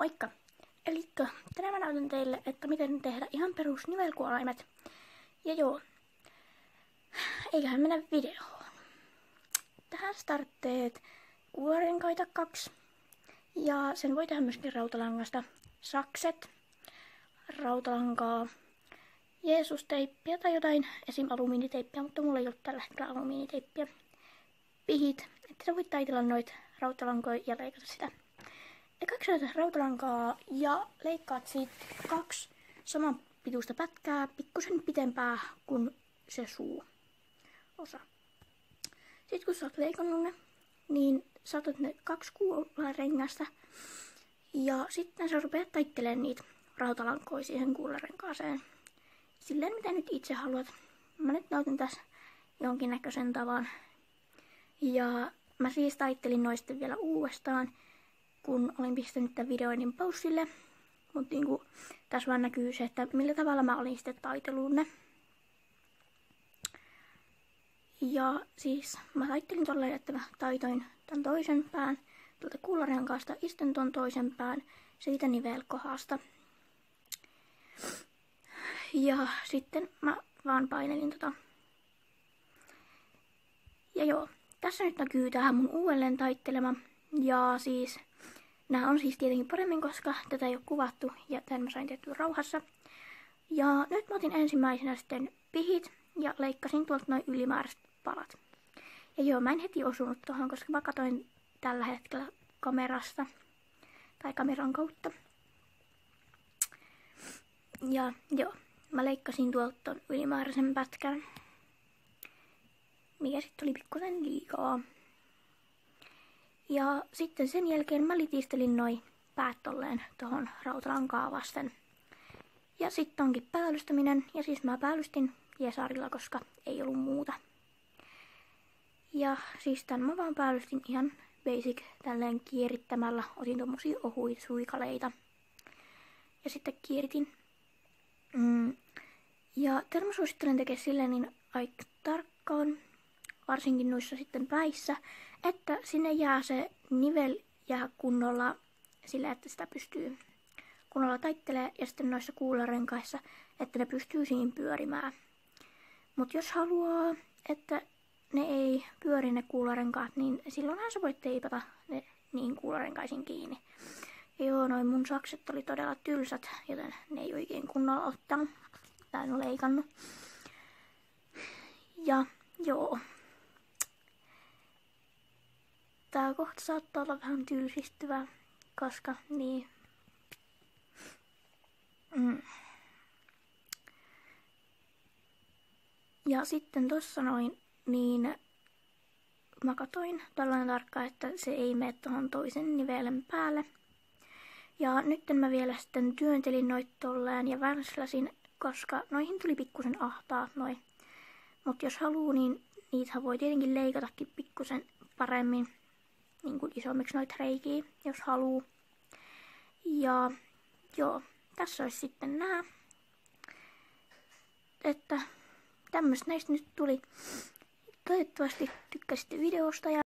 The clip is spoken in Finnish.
Moikka! Elikkä tänään mä näytän teille, että miten tehdä ihan perus nivelkuolaimet. Ja joo, eiköhän mennä videoon. Tähän startteet kuularenkaita 2. Ja sen voi tehdä myöskin rautalangasta. Sakset, rautalankaa, Jeesus-teippiä tai jotain, esim. Alumiiniteippiä, mutta mulla ei ole tällä hetkellä alumiiniteippiä. Pihit, että sä voit taitella noita rautalankoja ja leikata sitä. Ekaksi otat rautalankaa ja leikkaat siitä 2 saman pituista pätkää, pikkusen pitempää kuin se suuosa. Sitten kun sä oot leikannut ne, niin saatat ne 2 kuularengasta ja sitten sä rupeat taittelemaan niitä rautalankoja siihen kuularenkaaseen. Silleen mitä nyt itse haluat. Mä nyt näytän tässä jonkinnäköisen tavan. Ja mä siis taittelin noista vielä uudestaan, kun olin pistänyt tämän videoinnin paussille. Mutta niinku, tässä vaan näkyy se, että millä tavalla mä olin sitten taitellut ne. Ja siis mä taittelin tolleen, että mä taitoin tämän toisen pään tuolta kuularenkaasta ja sitten ton toisen pään siitä nivelkohdasta. Ja sitten mä vaan painelin tota. Ja joo, tässä nyt näkyy tää mun uudelleen taittelema. Ja siis, nää on siis tietenkin paremmin, koska tätä ei ole kuvattu ja tän mä sain tehtyä rauhassa. Ja nyt mä otin ensimmäisenä sitten pihit ja leikkasin tuolta noin ylimääräiset palat. Ja joo, mä en heti osunut tohon, koska mä katoin tällä hetkellä kamerasta tai kameran kautta. Ja joo, mä leikkasin tuolta ton ylimääräisen pätkän, mikä sitten oli pikkusen liikaa. Ja sitten sen jälkeen mä litistelin noi päät tolleen tohon rautalankaa vasten. Ja sitten onkin päällystäminen, ja siis mä päällystin jesarilla, koska ei ollut muuta. Ja siis tän mä vaan päällystin ihan basic tälleen kierittämällä. Otin tommosia ohuita suikaleita. Ja sitten kieritin. Ja tän mä suosittelen tekee silleen niin aika tarkkaan, varsinkin noissa sitten päissä, että sinne jää se nivel jää kunnolla sillä, että sitä pystyy kunnolla taittelee ja sitten noissa kuularenkaissa, että ne pystyy siinä pyörimään. Mutta jos haluaa, että ne ei pyöri ne kuularenkaat, niin silloinhan sä voit teipata ne niin kuularenkaisin kiinni. Ja joo, noin mun sakset oli todella tylsät, joten ne ei oikein kunnolla ottanut. Tai en ole leikannut. Ja joo. Tää kohta saattaa olla vähän tylsistyvä, koska niin. Ja sitten tossa noin, niin mä katoin tällainen tarkkaan, että se ei mene tuohon toisen nivelen päälle. Ja nyt mä vielä sitten työntelin noit tolleen ja värsläsin, koska noihin tuli pikkusen ahtaa noin. Mut jos haluu, niin niitä voi tietenkin leikatakin pikkusen paremmin, niin kuin isommiksi noita reikiä, jos haluu. Ja joo, tässä olisi sitten nää. Että tämmöistä näistä nyt tuli. Toivottavasti tykkäsitte videosta ja